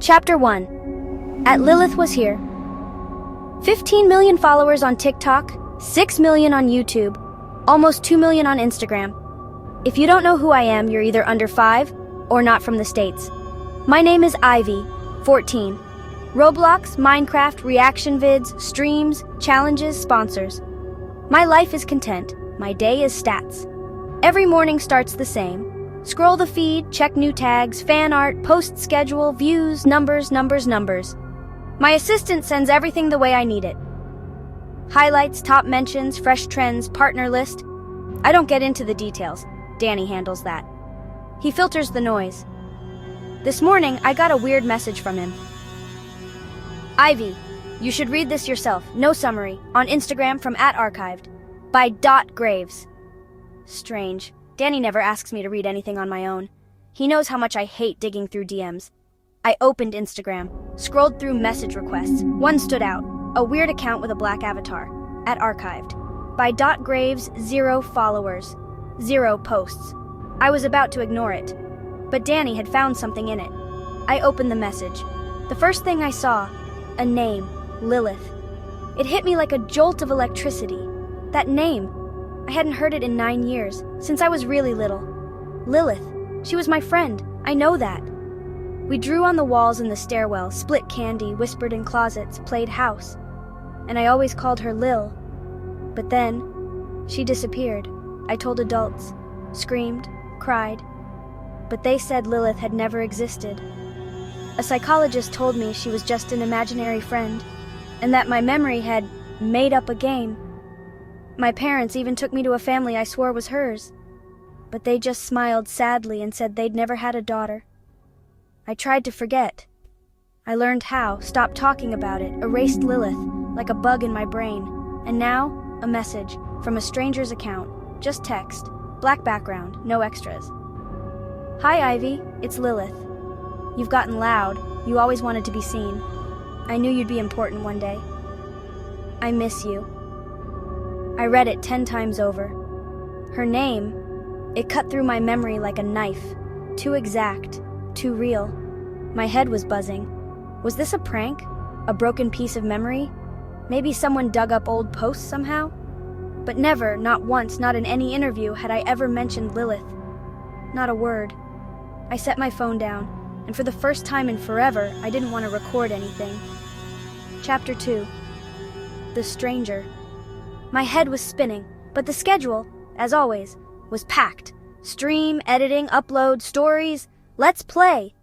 Chapter 1. At Lilith Was Here. 15 million followers on TikTok, 6 million on YouTube, almost 2 million on Instagram. If you don't know who I am, you're either under 5 or not from the States. My name is Ivy, 14. Roblox, Minecraft, reaction vids, streams, challenges, sponsors. My life is content. My day is stats. Every morning starts the same. Scroll the feed, check new tags, fan art, post schedule, views, numbers. My assistant sends everything the way I need it. Highlights, top mentions, fresh trends, partner list. I don't get into the details. Danny handles that. He filters the noise. This morning, I got a weird message from him. Ivy, you should read this yourself. No summary. On Instagram from @archived. By .graves. Strange. Danny never asks me to read anything on my own. He knows how much I hate digging through DMs. I opened Instagram, scrolled through message requests. One stood out, a weird account with a black avatar, @archived. By .graves, 0 followers, 0 posts. I was about to ignore it, but Danny had found something in it. I opened the message. The first thing I saw, a name, Lilith. It hit me like a jolt of electricity. That name. I hadn't heard it in 9 years, since I was really little. Lilith. She was my friend. I know that. We drew on the walls in the stairwell, split candy, whispered in closets, played house. And I always called her Lil. But then, she disappeared. I told adults, screamed, cried. But they said Lilith had never existed. A psychologist told me she was just an imaginary friend, and that my memory had made up a game. My parents even took me to a family I swore was hers, but they just smiled sadly and said they'd never had a daughter. I tried to forget. I learned how, stopped talking about it, erased Lilith like a bug in my brain, and now, a message from a stranger's account, just text, black background, no extras. Hi Ivy, it's Lilith. You've gotten loud, you always wanted to be seen. I knew you'd be important one day. I miss you. I read it 10 times over. Her name, it cut through my memory like a knife. Too exact, too real. My head was buzzing. Was this a prank? A broken piece of memory? Maybe someone dug up old posts somehow? But never, not once, not in any interview had I ever mentioned Lilith. Not a word. I set my phone down, and for the first time in forever, I didn't want to record anything. Chapter 2. The Stranger. My head was spinning, but the schedule, as always, was packed. Stream, editing, upload, stories, let's play.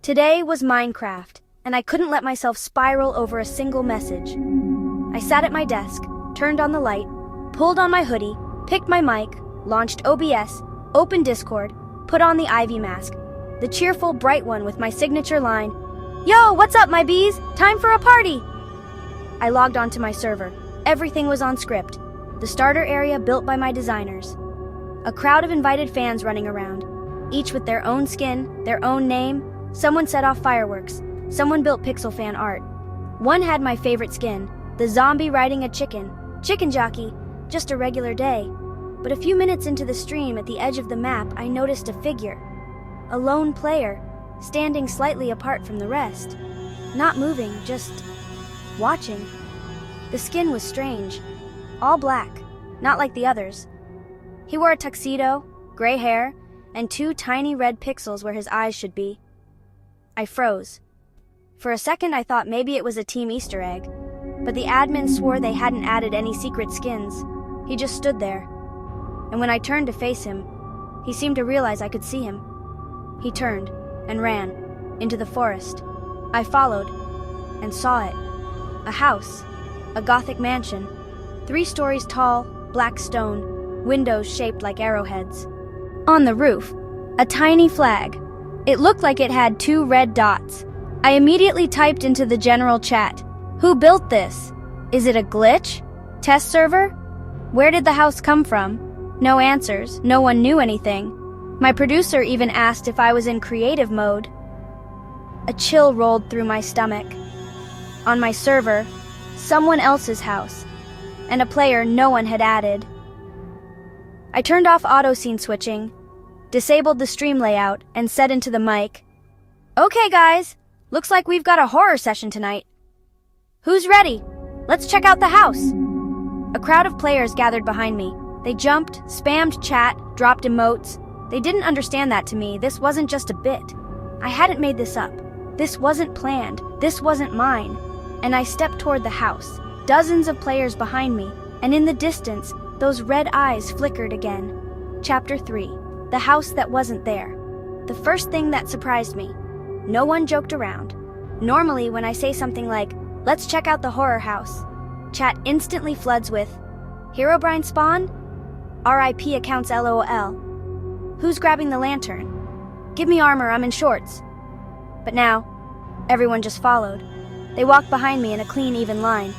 Today was Minecraft, and I couldn't let myself spiral over a single message. I sat at my desk, turned on the light, pulled on my hoodie, picked my mic, launched OBS, opened Discord, put on the Ivy mask, the cheerful, bright one with my signature line, "Yo, what's up, my bees? Time for a party!" I logged onto my server. Everything was on script. The starter area built by my designers. A crowd of invited fans running around, each with their own skin, their own name. Someone set off fireworks. Someone built pixel fan art. One had my favorite skin, the zombie riding a chicken. Chicken jockey, just a regular day. But a few minutes into the stream, at the edge of the map, I noticed a figure. A lone player, standing slightly apart from the rest. Not moving, just watching. The skin was strange. All black, not like the others. He wore a tuxedo, gray hair, and 2 tiny red pixels where his eyes should be. I froze. For a second I thought maybe it was a team Easter egg, but the admin swore they hadn't added any secret skins. He just stood there. And when I turned to face him, he seemed to realize I could see him. He turned and ran into the forest. I followed and saw it. A house. A Gothic mansion, 3 stories tall, black stone, windows shaped like arrowheads. On the roof, a tiny flag. It looked like it had 2 red dots. I immediately typed into the general chat, "Who built this? Is it a glitch? Test server? Where did the house come from?" No answers, no one knew anything. My producer even asked if I was in creative mode. A chill rolled through my stomach. On my server, someone else's house, and a player no one had added. I turned off auto-scene switching, disabled the stream layout, and said into the mic, "Okay guys, Looks like we've got a horror session tonight. Who's ready? Let's check out the house. A crowd of players gathered behind me. They jumped, spammed chat, dropped emotes. They didn't understand that to me. This wasn't just a bit. I hadn't made this up. This wasn't planned. This wasn't mine. And I stepped toward the house. Dozens of players behind me. And in the distance, those red eyes flickered again. Chapter 3. The house that wasn't there. The first thing that surprised me. No one joked around. Normally, when I say something like, "Let's check out the horror house," chat instantly floods with, "Herobrine spawn? RIP accounts LOL. Who's grabbing the lantern? Give me armor, I'm in shorts." But now, everyone just followed. They walked behind me in a clean, even line.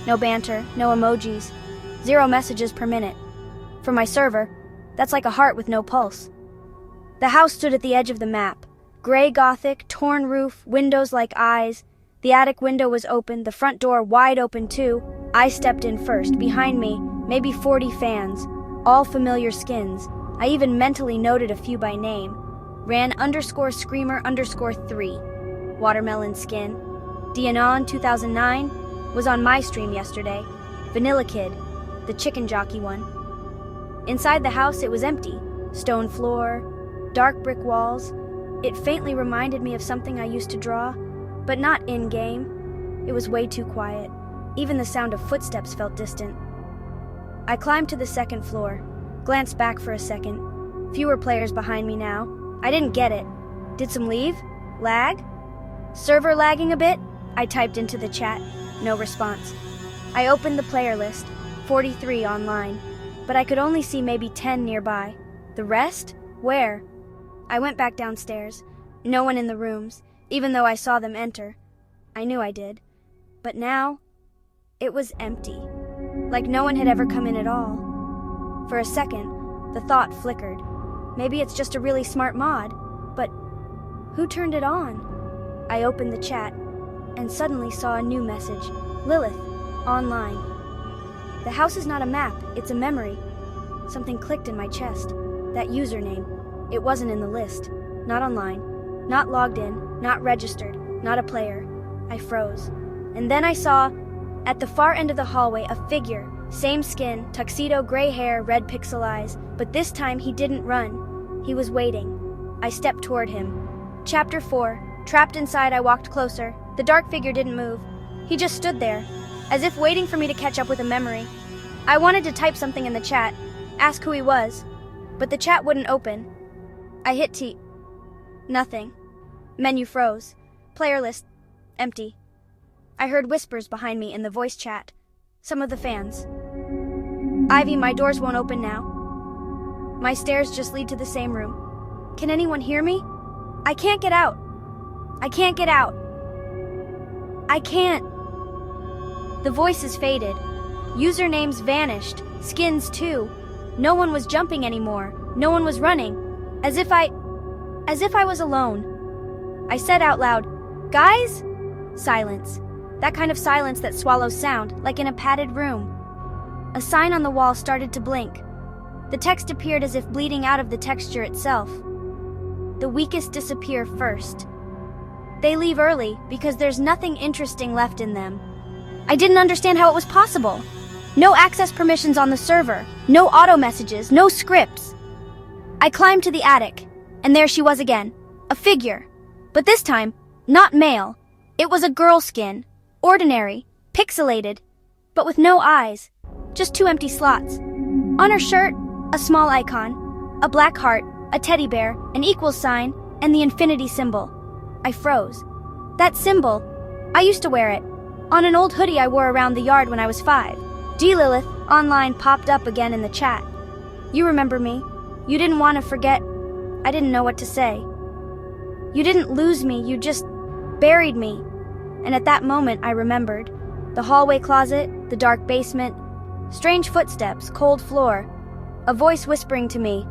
No banter, no emojis, 0 messages per minute. For my server, that's like a heart with no pulse. The house stood at the edge of the map. Gray Gothic, torn roof, windows like eyes. The attic window was open, the front door wide open too. I stepped in first. Behind me, maybe 40 fans, all familiar skins. I even mentally noted a few by name. Ran_Screamer_3. Watermelon Skin. Dianon 2009 was on my stream yesterday. Vanilla Kid, the chicken jockey one. Inside the house, it was empty. Stone floor, dark brick walls. It faintly reminded me of something I used to draw, but not in-game. It was way too quiet. Even the sound of footsteps felt distant. I climbed to the second floor, glanced back for a second. Fewer players behind me now. I didn't get it. Did some leave? Lag? Server lagging a bit? I typed into the chat. No response. I opened the player list, 43 online, but I could only see maybe 10 nearby. The rest? Where? I went back downstairs. No one in the rooms, even though I saw them enter. I knew I did. But now, it was empty. Like no one had ever come in at all. For a second, the thought flickered. Maybe it's just a really smart mod, but who turned it on? I opened the chat and suddenly saw a new message. Lilith, online. The house is not a map, it's a memory. Something clicked in my chest. That username. It wasn't in the list. Not online. Not logged in. Not registered. Not a player. I froze. And then I saw, at the far end of the hallway, a figure. Same skin, tuxedo, gray hair, red pixel eyes. But this time he didn't run. He was waiting. I stepped toward him. Chapter 4. Trapped inside, I walked closer. The dark figure didn't move. He just stood there, as if waiting for me to catch up with a memory. I wanted to type something in the chat, ask who he was, but the chat wouldn't open. I hit T. Nothing. Menu froze. Player list. Empty. I heard whispers behind me in the voice chat. Some of the fans. "Ivy, my doors won't open now. My stairs just lead to the same room. Can anyone hear me? I can't get out. I can't get out. I can't." The voices faded. Usernames vanished. Skins too. No one was jumping anymore. No one was running. As if I was alone. I said out loud, "Guys?" Silence. That kind of silence that swallows sound, like in a padded room. A sign on the wall started to blink. The text appeared as if bleeding out of the texture itself. The weakest disappear first. They leave early because there's nothing interesting left in them. I didn't understand how it was possible. No access permissions on the server, no auto messages, no scripts. I climbed to the attic, and there she was again, a figure. But this time, not male. It was a girl skin, ordinary, pixelated, but with no eyes, just 2 empty slots. On her shirt, a small icon, a black heart, a teddy bear, an equals sign, and the infinity symbol. I froze. That symbol, I used to wear it, on an old hoodie I wore around the yard when I was 5. Lilith, online popped up again in the chat. "You remember me. You didn't want to forget." I didn't know what to say. "You didn't lose me, you just buried me." And at that moment I remembered. The hallway closet, the dark basement, strange footsteps, cold floor, a voice whispering to me,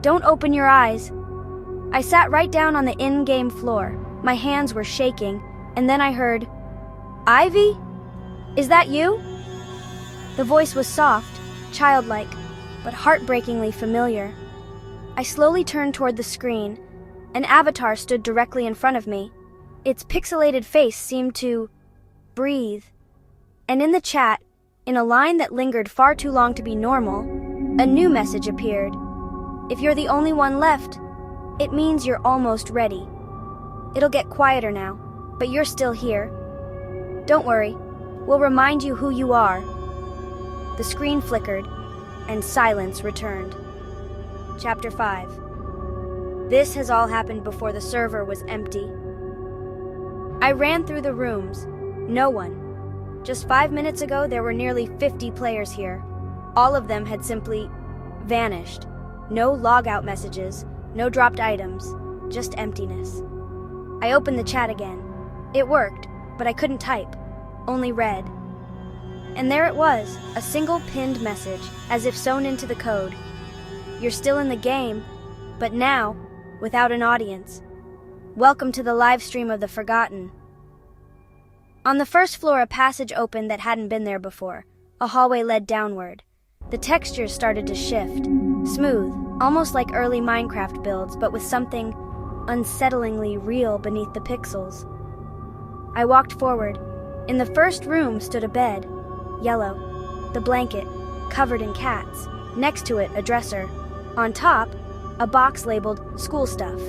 "Don't open your eyes." I sat right down on the in-game floor. My hands were shaking, and then I heard, "Ivy? Is that you?" The voice was soft, childlike, but heartbreakingly familiar. I slowly turned toward the screen. An avatar stood directly in front of me. Its pixelated face seemed to breathe. And in the chat, in a line that lingered far too long to be normal, a new message appeared. If you're the only one left, it means you're almost ready. It'll get quieter now, but you're still here. Don't worry, we'll remind you who you are. The screen flickered, and silence returned. Chapter 5. This has all happened before the server was empty. I ran through the rooms. No one. Just 5 minutes ago, there were nearly 50 players here. All of them had simply vanished. No logout messages, no dropped items, just emptiness. I opened the chat again. It worked, but I couldn't type, only read. And there it was, a single pinned message, as if sewn into the code. You're still in the game, but now, without an audience. Welcome to the live stream of the Forgotten. On the first floor, a passage opened that hadn't been there before. A hallway led downward. The textures started to shift, smooth, almost like early Minecraft builds, but with something unsettlingly real beneath the pixels. I walked forward. In the first room stood a bed, yellow, the blanket covered in cats. Next to it, a dresser. On top, a box labeled school stuff.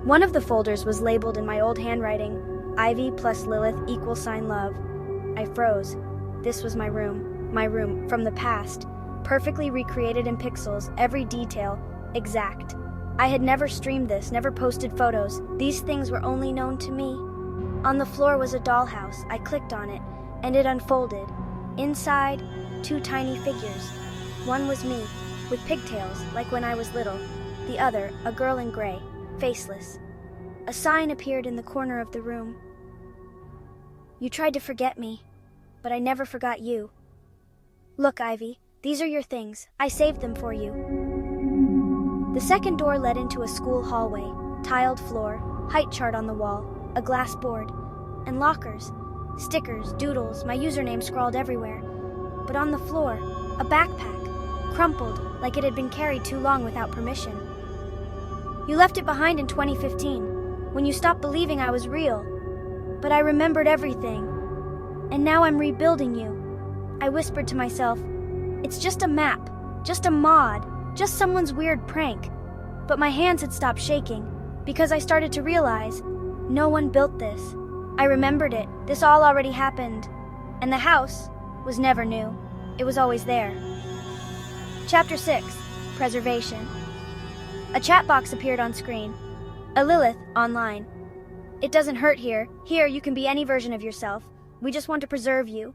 One of the folders was labeled in my old handwriting, Ivy plus Lilith = love. I froze. This was my room from the past, perfectly recreated in pixels, every detail exact. I had never streamed this, never posted photos. These things were only known to me. On the floor was a dollhouse. I clicked on it, and it unfolded. Inside, 2 tiny figures. One was me, with pigtails, like when I was little. The other, a girl in gray, faceless. A sign appeared in the corner of the room. You tried to forget me, but I never forgot you. Look, Ivy, these are your things. I saved them for you. The second door led into a school hallway, tiled floor, height chart on the wall, a glass board, and lockers, stickers, doodles, my username scrawled everywhere. But on the floor, a backpack, crumpled like it had been carried too long without permission. You left it behind in 2015, when you stopped believing I was real. But I remembered everything, and now I'm rebuilding you. I whispered to myself, it's just a map, just a mod, just someone's weird prank. But my hands had stopped shaking, because I started to realize, no one built this. I remembered it, this all already happened. And the house was never new, it was always there. Chapter 6, Preservation. A chat box appeared on screen. A Lilith online. It doesn't hurt here. Here you can be any version of yourself. We just want to preserve you.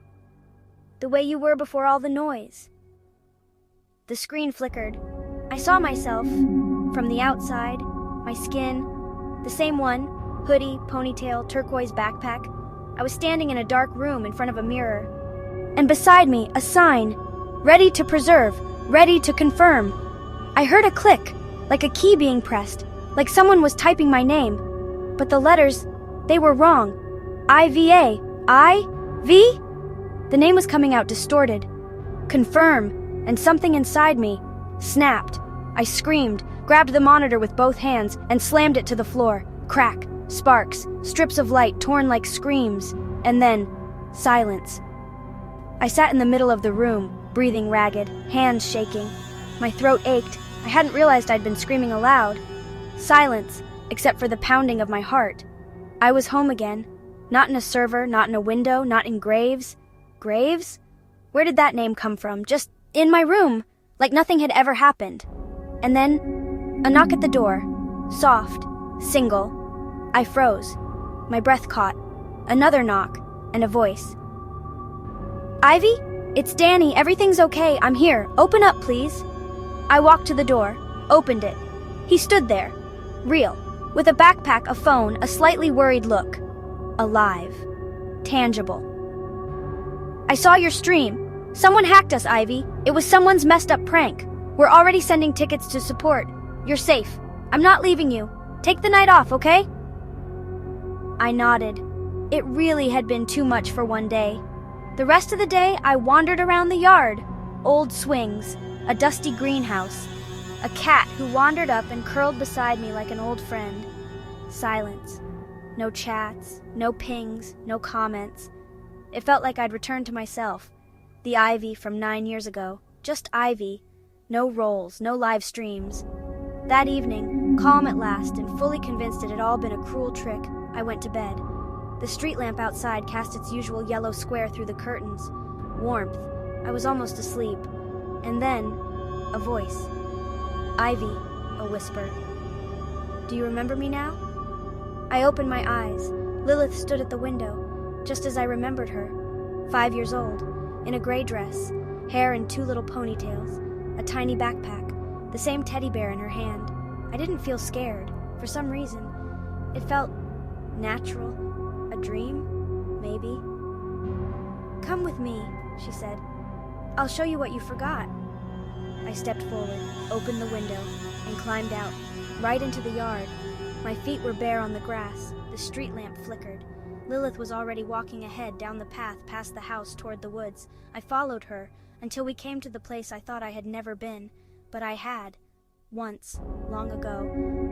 The way you were before all the noise. The screen flickered. I saw myself from the outside, my skin, the same one, hoodie, ponytail, turquoise backpack. I was standing in a dark room in front of a mirror. And beside me, a sign, ready to preserve, ready to confirm. I heard a click, like a key being pressed, like someone was typing my name. But the letters, they were wrong. IVA. I-V? The name was coming out distorted. Confirm, and something inside me snapped. I screamed, grabbed the monitor with both hands, and slammed it to the floor. Crack, sparks, strips of light torn like screams, and then silence. I sat in the middle of the room, breathing ragged, hands shaking. My throat ached. I hadn't realized I'd been screaming aloud. Silence, except for the pounding of my heart. I was home again. Not in a server, not in a window, not in graves. Graves? Where did that name come from? Just in my room, like nothing had ever happened. And then, a knock at the door. Soft, single. I froze. My breath caught. Another knock, and a voice. Ivy? It's Danny. Everything's okay. I'm here. Open up, please. I walked to the door, opened it. He stood there, real, with a backpack, a phone, a slightly worried look. Alive. Tangible. I saw your stream. Someone hacked us, Ivy. It was someone's messed up prank. We're already sending tickets to support. You're safe. I'm not leaving you. Take the night off, okay? I nodded. It really had been too much for one day. The rest of the day, I wandered around the yard. Old swings, a dusty greenhouse, a cat who wandered up and curled beside me like an old friend. Silence. No chats, no pings, no comments. It felt like I'd returned to myself. The Ivy from 9 years ago. Just Ivy. No roles, no live streams. That evening, calm at last and fully convinced it had all been a cruel trick, I went to bed. The street lamp outside cast its usual yellow square through the curtains. Warmth. I was almost asleep. And then, a voice. Ivy, a whisper. Do you remember me now? I opened my eyes. Lilith stood at the window, just as I remembered her. 5 years old, in a gray dress, hair in 2 little ponytails, a tiny backpack, the same teddy bear in her hand. I didn't feel scared, for some reason. It felt natural. A dream, maybe. Come with me, she said. I'll show you what you forgot. I stepped forward, opened the window, and climbed out, right into the yard. My feet were bare on the grass. The street lamp flickered. Lilith was already walking ahead down the path past the house toward the woods. I followed her until we came to the place I thought I had never been, but I had. Once, long ago,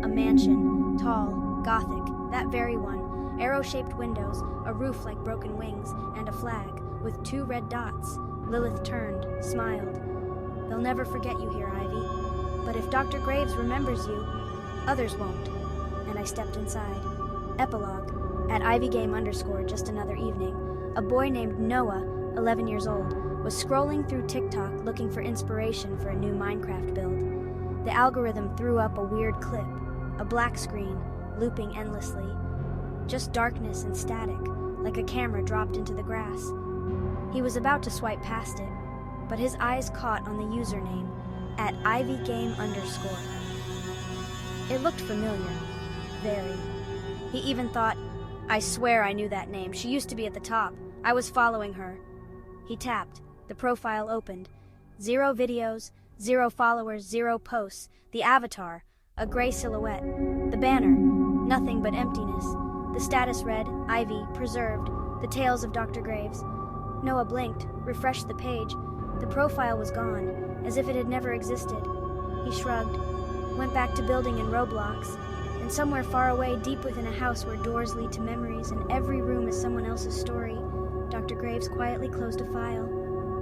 a mansion, tall, gothic, that very one, arrow-shaped windows, a roof like broken wings, and a flag, with 2 red dots. Lilith turned, smiled. They'll never forget you here, Ivy. But if Dr. Graves remembers you, others won't. And I stepped inside. Epilogue. At ivygame_, just another evening, a boy named Noah, 11 years old, was scrolling through TikTok looking for inspiration for a new Minecraft build. The algorithm threw up a weird clip, a black screen, looping endlessly. Just darkness and static, like a camera dropped into the grass. He was about to swipe past it, but his eyes caught on the username, at ivygame_. It looked familiar. Very. He even thought, I swear I knew that name. She used to be at the top. I was following her. He tapped. The profile opened. 0 videos, 0 followers, 0 posts. The avatar, a gray silhouette. The banner, nothing but emptiness. The status read, Ivy, preserved. The tales of Dr. Graves. Noah blinked, refreshed the page. The profile was gone, as if it had never existed. He shrugged, went back to building in Roblox, and somewhere far away, deep within a house where doors lead to memories and every room is someone else's story, Dr. Graves quietly closed a file,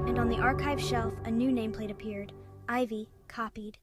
and on the archive shelf, a new nameplate appeared. Ivy, copied.